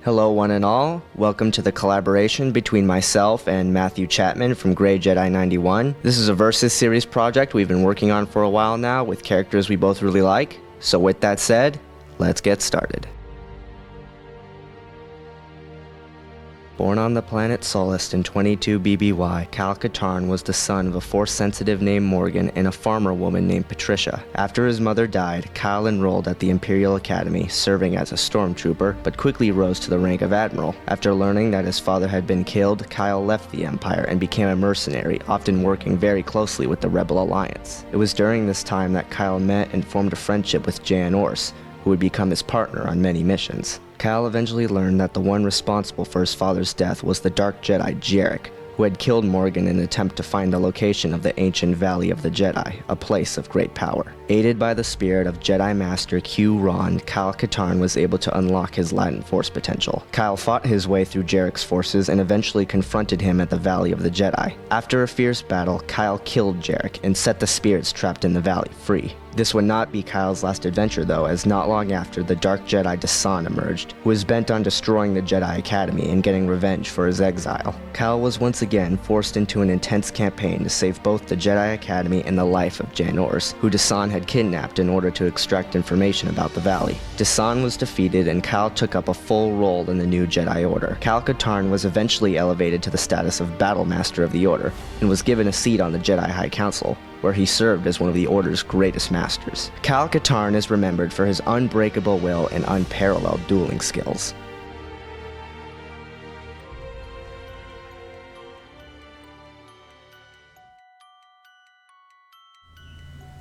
Hello one and all, welcome to the collaboration between myself and Matthew Chapman from Grey Jedi 91. This is a Versus series project we've been working on for a while now with characters we both really like. So with that said, let's get started. Born on the planet Solist in 22 BBY, Katarn was the son of a Force-sensitive named Morgan and a farmer woman named Patricia. After his mother died, Kyle enrolled at the Imperial Academy, serving as a stormtrooper, but quickly rose to the rank of admiral. After learning that his father had been killed, Kyle left the Empire and became a mercenary, often working very closely with the Rebel Alliance. It was during this time that Kyle met and formed a friendship with Jan Ors, who would become his partner on many missions. Kyle eventually learned that the one responsible for his father's death was the Dark Jedi Jarek, who had killed Morgan in an attempt to find the location of the ancient Valley of the Jedi, a place of great power. Aided by the spirit of Jedi Master Q Ron, Kyle Katarn was able to unlock his latent force potential. Kyle fought his way through Jarek's forces and eventually confronted him at the Valley of the Jedi. After a fierce battle, Kyle killed Jarek and set the spirits trapped in the valley free. This would not be Kyle's last adventure though, as not long after, the Dark Jedi Dasan emerged, who was bent on destroying the Jedi Academy and getting revenge for his exile. Kyle was once again forced into an intense campaign to save both the Jedi Academy and the life of Jan Ors, who Dasan had kidnapped in order to extract information about the valley. Dasan was defeated and Kyle took up a full role in the new Jedi Order. Kyle Katarn was eventually elevated to the status of Battle Master of the Order, and was given a seat on the Jedi High Council, where he served as one of the Order's greatest masters. Kyle Katarn is remembered for his unbreakable will and unparalleled dueling skills.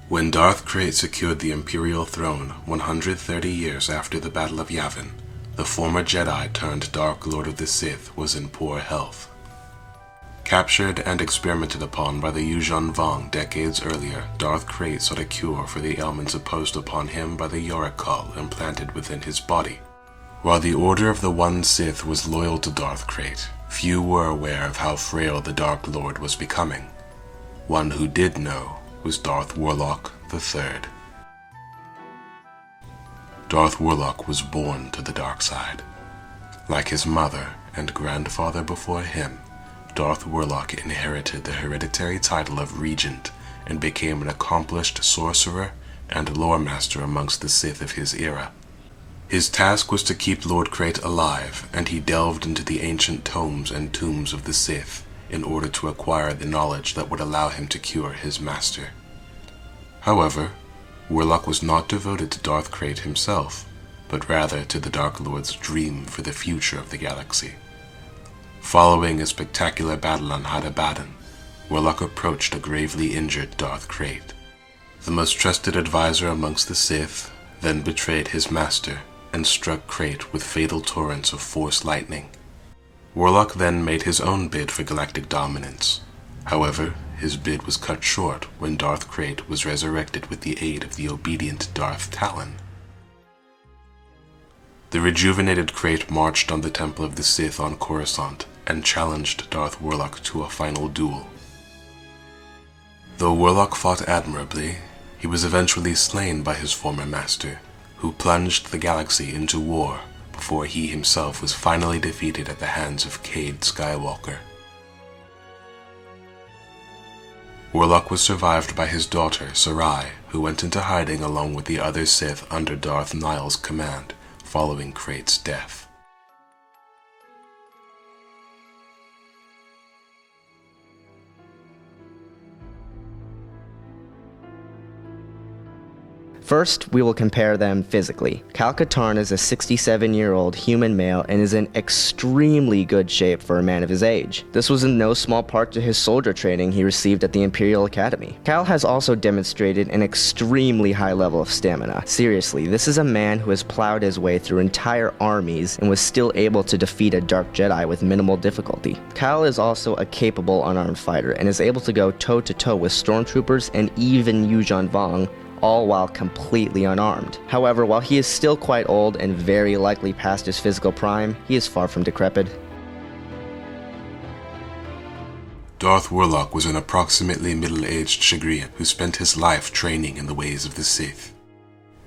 When Darth Krayt secured the Imperial throne 130 years after the Battle of Yavin, the former Jedi turned Dark Lord of the Sith was in poor health. Captured and experimented upon by the Yuuzhan Vong decades earlier, Darth Krayt sought a cure for the ailments imposed upon him by the Yorick Cull implanted within his body. While the Order of the One Sith was loyal to Darth Krayt, few were aware of how frail the Dark Lord was becoming. One who did know was Darth Wyyrlok III. Darth Wyyrlok was born to the dark side. Like his mother and grandfather before him, Darth Wyyrlok inherited the hereditary title of Regent and became an accomplished sorcerer and lore master amongst the Sith of his era. His task was to keep Lord Krayt alive, and he delved into the ancient tomes and tombs of the Sith in order to acquire the knowledge that would allow him to cure his master. However, Wyyrlok was not devoted to Darth Krayt himself, but rather to the Dark Lord's dream for the future of the galaxy. Following a spectacular battle on Hadabadan, Wyyrlok approached a gravely injured Darth Krayt. The most trusted advisor amongst the Sith then betrayed his master and struck Krayt with fatal torrents of Force lightning. Wyyrlok then made his own bid for galactic dominance. However, his bid was cut short when Darth Krayt was resurrected with the aid of the obedient Darth Talon. The rejuvenated Krayt marched on the Temple of the Sith on Coruscant and challenged Darth Wyyrlok to a final duel. Though Wyyrlok fought admirably, he was eventually slain by his former master, who plunged the galaxy into war before he himself was finally defeated at the hands of Cade Skywalker. Wyyrlok was survived by his daughter, Sarai, who went into hiding along with the other Sith under Darth Nile's command, following Krayt's death. First, we will compare them physically. Kyle Katarn is a 67-year-old human male and is in extremely good shape for a man of his age. This was in no small part to his soldier training he received at the Imperial Academy. Kyle has also demonstrated an extremely high level of stamina. Seriously, this is a man who has plowed his way through entire armies and was still able to defeat a Dark Jedi with minimal difficulty. Kyle is also a capable unarmed fighter and is able to go toe-to-toe with stormtroopers and even Yuuzhan Vong, all while completely unarmed. However, while he is still quite old and very likely past his physical prime, he is far from decrepit. Darth Wyyrlok was an approximately middle-aged Chagrian who spent his life training in the ways of the Sith.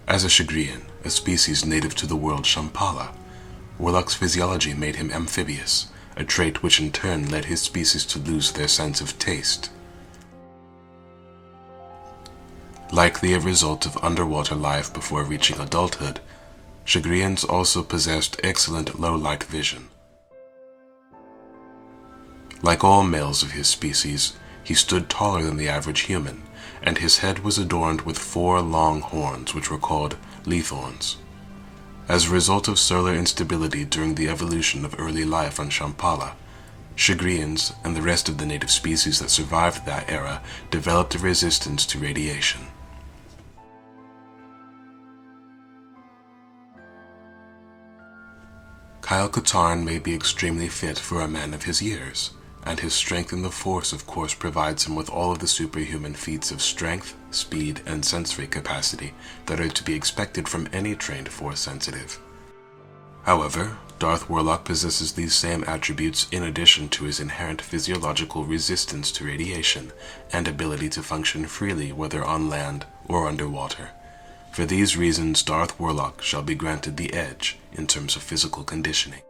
As a Chagrian, a species native to the world Shambhala, Wyyrlock's physiology made him amphibious, a trait which in turn led his species to lose their sense of taste. Likely a result of underwater life before reaching adulthood, Chagrians also possessed excellent low-light vision. Like all males of his species, he stood taller than the average human, and his head was adorned with 4 long horns which were called leathorns. As a result of solar instability during the evolution of early life on Shambhala, Chagrians and the rest of the native species that survived that era developed a resistance to radiation. Katarn may be extremely fit for a man of his years, and his strength in the Force of course provides him with all of the superhuman feats of strength, speed, and sensory capacity that are to be expected from any trained Force sensitive. However, Darth Wyyrlok possesses these same attributes in addition to his inherent physiological resistance to radiation and ability to function freely whether on land or underwater. For these reasons, Darth Wyyrlok shall be granted the edge in terms of physical conditioning.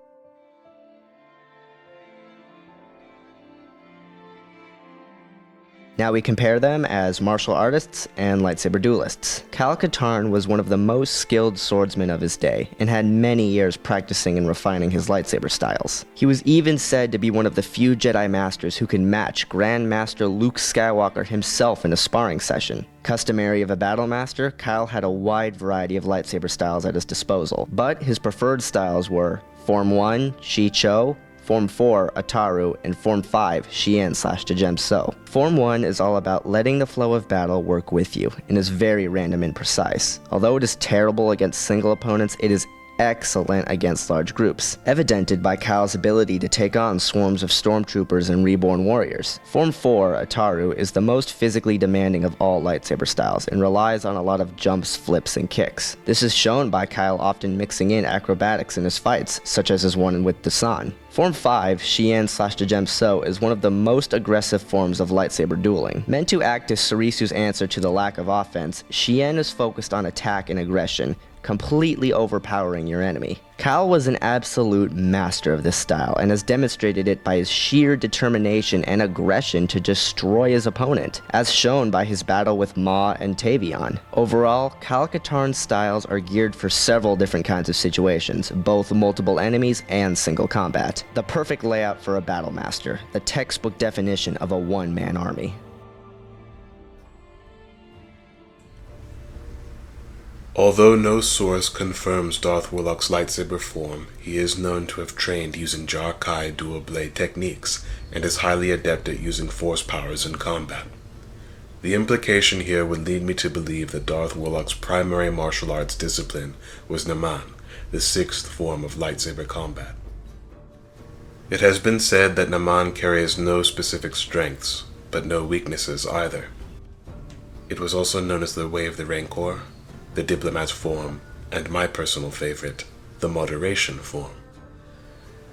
Now we compare them as martial artists and lightsaber duelists. Katarn was one of the most skilled swordsmen of his day, and had many years practicing and refining his lightsaber styles. He was even said to be one of the few Jedi Masters who can match Grand Master Luke Skywalker himself in a sparring session. Customary of a battle master, Kyle had a wide variety of lightsaber styles at his disposal, but his preferred styles were Form 1, Shi-Cho, Form 4, Ataru, and Form 5, Xian/Djem-So. Form 1 is all about letting the flow of battle work with you, and is very random and precise. Although it is terrible against single opponents, it is excellent against large groups, evidented by Kyle's ability to take on swarms of stormtroopers and reborn warriors. Form 4, Ataru, is the most physically demanding of all lightsaber styles, and relies on a lot of jumps, flips, and kicks. This is shown by Kyle often mixing in acrobatics in his fights, such as his one with Dasan. Form 5, Xian/Djem-So, is one of the most aggressive forms of lightsaber dueling. Meant to act as Sarisu's answer to the lack of offense, Xian is focused on attack and aggression, completely overpowering your enemy. Kyle was an absolute master of this style, and has demonstrated it by his sheer determination and aggression to destroy his opponent, as shown by his battle with Maw and Tavion. Overall, Katarn's styles are geared for several different kinds of situations, both multiple enemies and single combat. The perfect layout for a battle master, the textbook definition of a one-man army. Although no source confirms Darth Wyyrlok's lightsaber form, he is known to have trained using Jar-Kai dual blade techniques, and is highly adept at using force powers in combat. The implication here would lead me to believe that Darth Wyyrlok's primary martial arts discipline was Naman, the 6th form of lightsaber combat. It has been said that Naman carries no specific strengths, but no weaknesses either. It was also known as the Way of the Rancor, the Diplomat form, and my personal favorite, the Moderation form.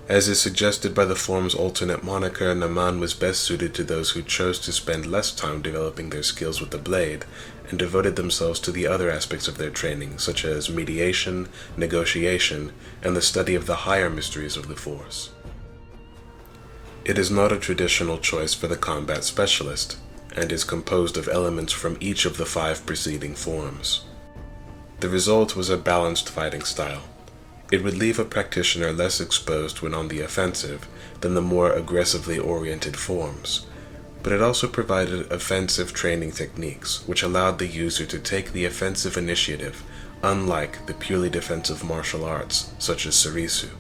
As is suggested by the form's alternate moniker, Naman was best suited to those who chose to spend less time developing their skills with the blade, and devoted themselves to the other aspects of their training, such as mediation, negotiation, and the study of the higher mysteries of the Force. It is not a traditional choice for the combat specialist, and is composed of elements from each of the 5 preceding forms. The result was a balanced fighting style. It would leave a practitioner less exposed when on the offensive than the more aggressively oriented forms, but it also provided offensive training techniques which allowed the user to take the offensive initiative, unlike the purely defensive martial arts such as Sarisu.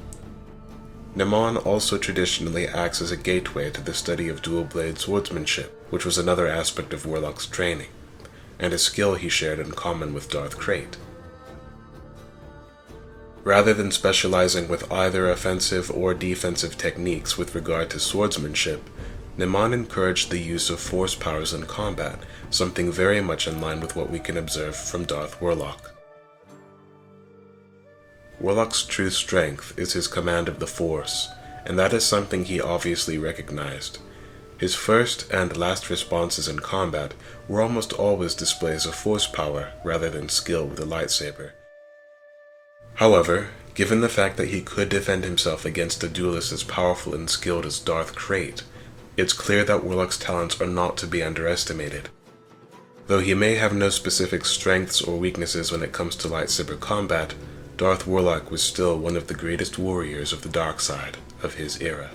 Naman also traditionally acts as a gateway to the study of dual-blade swordsmanship, which was another aspect of Wyyrlok's training, and a skill he shared in common with Darth Krayt. Rather than specializing with either offensive or defensive techniques with regard to swordsmanship, Naman encouraged the use of force powers in combat, something very much in line with what we can observe from Darth Wyyrlok. Wyyrlok's true strength is his command of the Force, and that is something he obviously recognized. His first and last responses in combat were almost always displays of force power rather than skill with a lightsaber. However, Given the fact that he could defend himself against a duelist as powerful and skilled as Darth Krayt, it's clear that Wyyrlock's talents are not to be underestimated. Though he may have no specific strengths or weaknesses when it comes to lightsaber combat, Darth Wyyrlok was still one of the greatest warriors of the dark side of his era.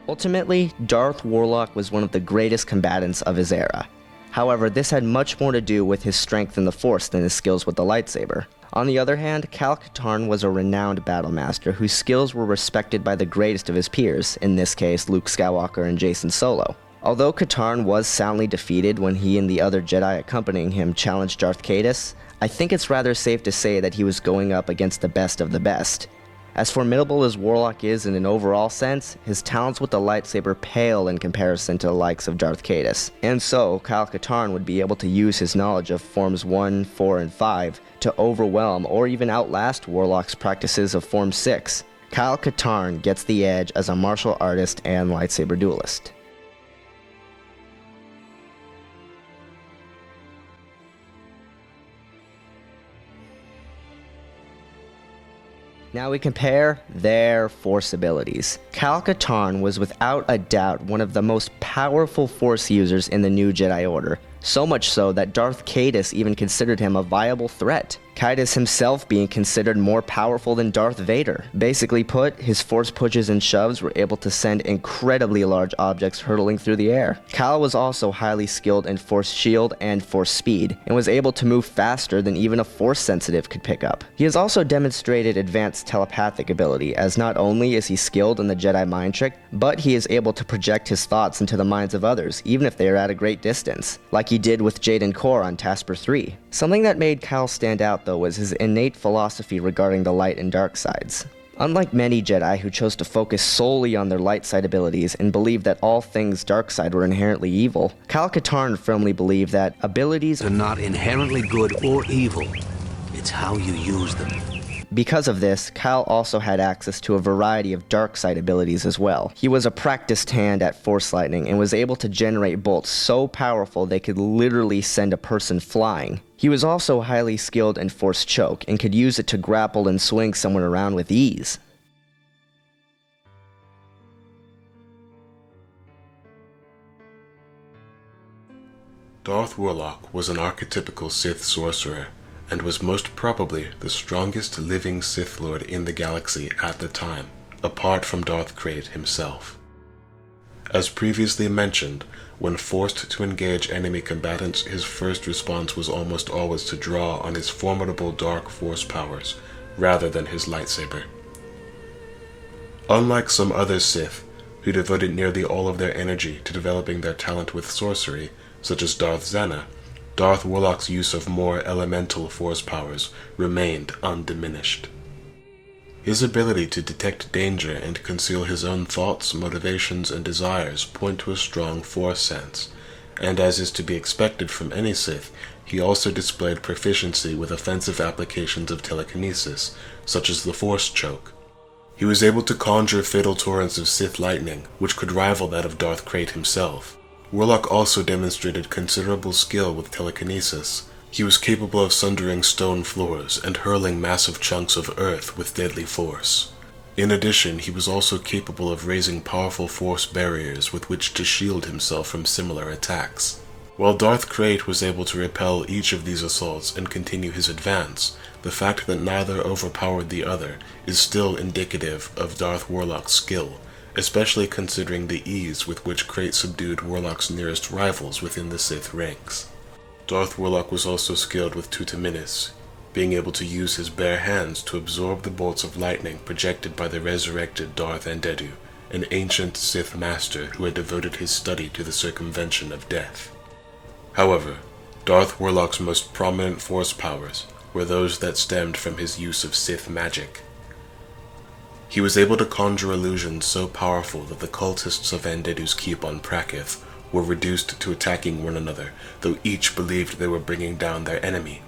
Ultimately, Darth Wyyrlok was one of the greatest combatants of his era. However, this had much more to do with his strength in the Force than his skills with the lightsaber. On the other hand, Katarn was a renowned battlemaster whose skills were respected by the greatest of his peers, in this case Luke Skywalker and Jacen Solo. Although Katarn was soundly defeated when he and the other Jedi accompanying him challenged Darth Caedus, I think it's rather safe to say that he was going up against the best of the best. As formidable as Wyyrlock is in an overall sense, his talents with the lightsaber pale in comparison to the likes of Darth Caedus. And so, Katarn would be able to use his knowledge of Forms 1, 4, and 5 to overwhelm or even outlast Wyyrlock's practices of Form 6. Katarn gets the edge as a martial artist and lightsaber duelist. Now we compare their Force abilities. Katarn was without a doubt one of the most powerful Force users in the New Jedi Order, so much so that Darth Caedus even considered him a viable threat. Caedus himself being considered more powerful than Darth Vader. Basically put, his Force pushes and shoves were able to send incredibly large objects hurtling through the air. Cal was also highly skilled in Force shield and Force speed, and was able to move faster than even a Force sensitive could pick up. He has also demonstrated advanced telepathic ability, as not only is he skilled in the Jedi mind trick, but he is able to project his thoughts into the minds of others, even if they are at a great distance, like he did with Jaden Korr on Tasper 3. Something that made Cal stand out though was his innate philosophy regarding the light and dark sides. Unlike many Jedi who chose to focus solely on their light side abilities and believed that all things dark side were inherently evil, Katarn firmly believed that abilities are not inherently good or evil. It's how you use them. Because of this, Cal also had access to a variety of dark side abilities as well. He was a practiced hand at Force lightning and was able to generate bolts so powerful they could literally send a person flying. He was also highly skilled in Force choke and could use it to grapple and swing someone around with ease. Darth Wyyrlok was an archetypical Sith sorcerer, and was most probably the strongest living Sith Lord in the galaxy at the time, apart from Darth Krayt himself. As previously mentioned, when forced to engage enemy combatants, his first response was almost always to draw on his formidable dark force powers, rather than his lightsaber. Unlike some other Sith, who devoted nearly all of their energy to developing their talent with sorcery, such as Darth Zana, Darth Wyyrlok's use of more elemental force powers remained undiminished. His ability to detect danger and conceal his own thoughts, motivations, and desires point to a strong force sense, and as is to be expected from any Sith, he also displayed proficiency with offensive applications of telekinesis, such as the Force choke. He was able to conjure fatal torrents of Sith lightning, which could rival that of Darth Krayt himself. Wyyrlok also demonstrated considerable skill with telekinesis. He was capable of sundering stone floors and hurling massive chunks of earth with deadly force. In addition, he was also capable of raising powerful force barriers with which to shield himself from similar attacks. While Darth Krayt was able to repel each of these assaults and continue his advance, the fact that neither overpowered the other is still indicative of Darth Wyyrlok's skill, especially considering the ease with which Krayt subdued Wyyrlok's nearest rivals within the Sith ranks. Darth Wyyrlok was also skilled with Tutaminis, being able to use his bare hands to absorb the bolts of lightning projected by the resurrected Darth Endedu, an ancient Sith master who had devoted his study to the circumvention of death. However, Darth Wyyrlok's most prominent force powers were those that stemmed from his use of Sith magic. He was able to conjure illusions so powerful that the cultists of Endedu's keep on Prakith were reduced to attacking one another, though each believed they were bringing down their enemy.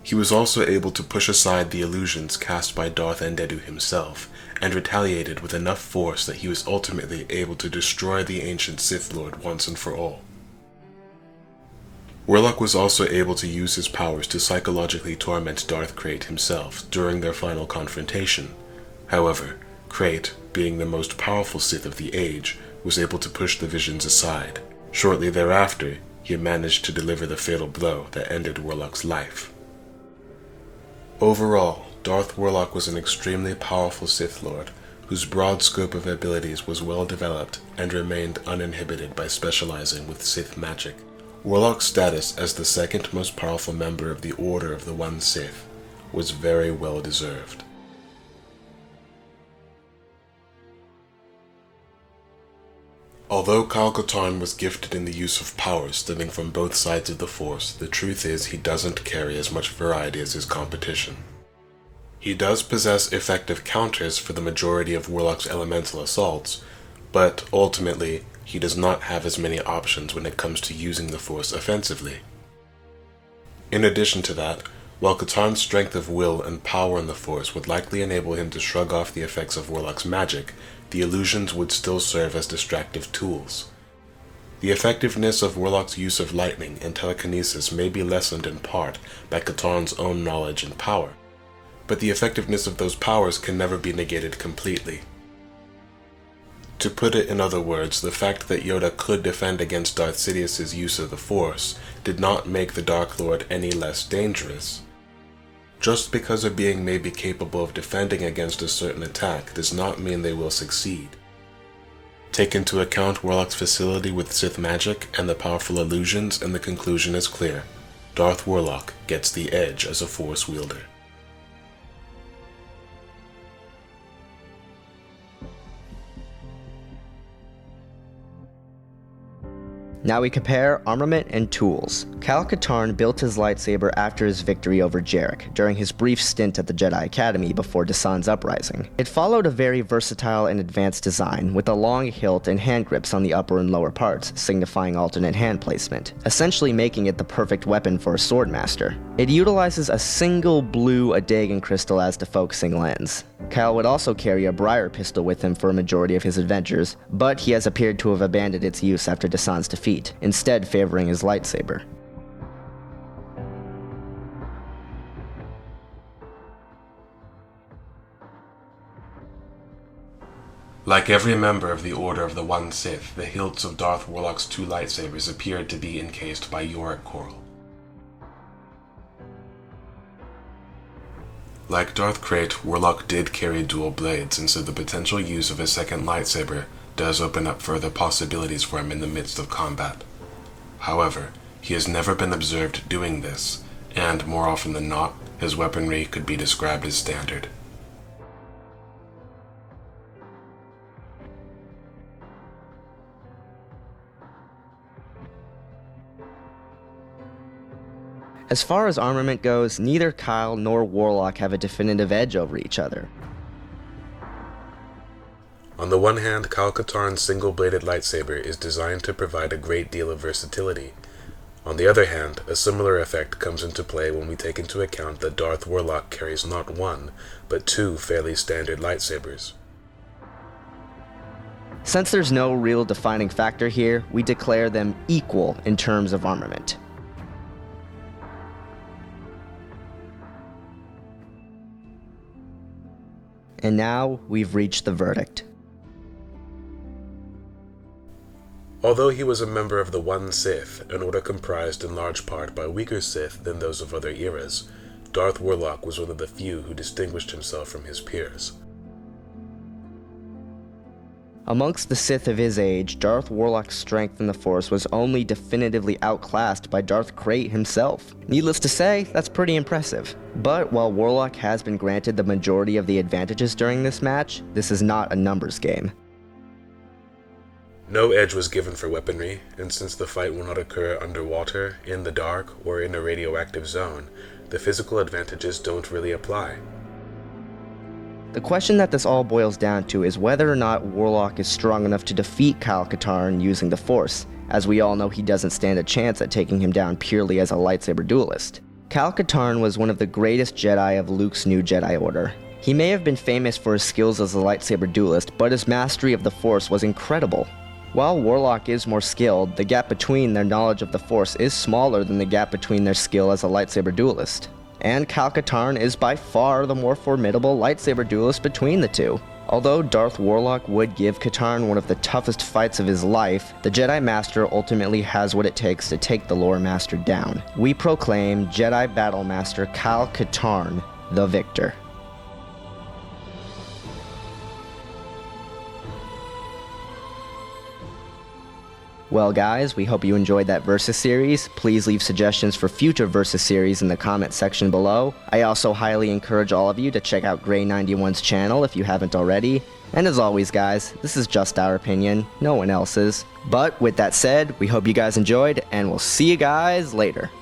He was also able to push aside the illusions cast by Darth Endedu himself, and retaliated with enough force that he was ultimately able to destroy the ancient Sith Lord once and for all. Wyyrlock was also able to use his powers to psychologically torment Darth Krayt himself during their final confrontation. However, Krayt, being the most powerful Sith of the age, was able to push the visions aside. Shortly thereafter, he managed to deliver the fatal blow that ended Wyyrlock's life. Overall, Darth Wyyrlok was an extremely powerful Sith Lord, whose broad scope of abilities was well developed and remained uninhibited by specializing with Sith magic. Wyyrlock's status as the second most powerful member of the Order of the One Sith was very well deserved. Although Katarn was gifted in the use of powers stemming from both sides of the Force, the truth is he doesn't carry as much variety as his competition. He does possess effective counters for the majority of Wyyrlock's elemental assaults, but ultimately, he does not have as many options when it comes to using the Force offensively. In addition to that, while Katarn's strength of will and power in the Force would likely enable him to shrug off the effects of Wyyrlock's magic, the illusions would still serve as distractive tools. The effectiveness of Wyyrlock's use of lightning and telekinesis may be lessened in part by Katarn's own knowledge and power, but the effectiveness of those powers can never be negated completely. To put it in other words, the fact that Yoda could defend against Darth Sidious's use of the Force did not make the Dark Lord any less dangerous. Just because a being may be capable of defending against a certain attack does not mean they will succeed. Take into account Wyyrlock's facility with Sith magic and the powerful illusions, and the conclusion is clear. Darth Wyyrlok gets the edge as a Force wielder. Now we compare armament and tools. Katarn built his lightsaber after his victory over Jarek, during his brief stint at the Jedi Academy before Desan's uprising. It followed a very versatile and advanced design, with a long hilt and hand grips on the upper and lower parts, signifying alternate hand placement, essentially making it the perfect weapon for a swordmaster. It utilizes a single blue Adagan crystal as the focusing lens. Kyle would also carry a briar pistol with him for a majority of his adventures, but he has appeared to have abandoned its use after Desan's defeat, instead favoring his lightsaber. Like every member of the Order of the One Sith, the hilts of Darth Wyyrlok's two lightsabers appeared to be encased by yorick coral. Like Darth Krayt, Wyyrlock did carry dual blades, and so the potential use of a second lightsaber does open up further possibilities for him in the midst of combat. However, he has never been observed doing this, and more often than not, his weaponry could be described as standard. As far as armament goes, neither Kyle nor Wyyrlock have a definitive edge over each other. On the one hand, Katarn's single-bladed lightsaber is designed to provide a great deal of versatility. On the other hand, a similar effect comes into play when we take into account that Darth Wyyrlok carries not one, but two fairly standard lightsabers. Since there's no real defining factor here, we declare them equal in terms of armament. And now we've reached the verdict. Although he was a member of the One Sith, an order comprised in large part by weaker Sith than those of other eras, Darth Wyyrlok was one of the few who distinguished himself from his peers. Amongst the Sith of his age, Darth Wyyrlok's strength in the Force was only definitively outclassed by Darth Krayt himself. Needless to say, that's pretty impressive. But while Wyyrlock has been granted the majority of the advantages during this match, this is not a numbers game. No edge was given for weaponry, and since the fight will not occur underwater, in the dark, or in a radioactive zone, the physical advantages don't really apply. The question that this all boils down to is whether or not Wyyrlock is strong enough to defeat Katarn using the Force, as we all know he doesn't stand a chance at taking him down purely as a lightsaber duelist. Katarn was one of the greatest Jedi of Luke's new Jedi Order. He may have been famous for his skills as a lightsaber duelist, but his mastery of the Force was incredible. While Wyyrlock is more skilled, the gap between their knowledge of the Force is smaller than the gap between their skill as a lightsaber duelist. And Katarn is by far the more formidable lightsaber duelist between the two. Although Darth Wyyrlok would give Katarn one of the toughest fights of his life, the Jedi Master ultimately has what it takes to take the Lore Master down. We proclaim Jedi Battle Master Katarn the victor. Well guys, we hope you enjoyed that Versus series. Please leave suggestions for future Versus series in the comment section below. I also highly encourage all of you to check out Gray91's channel if you haven't already. And as always guys, this is just our opinion, no one else's. But with that said, we hope you guys enjoyed, and we'll see you guys later.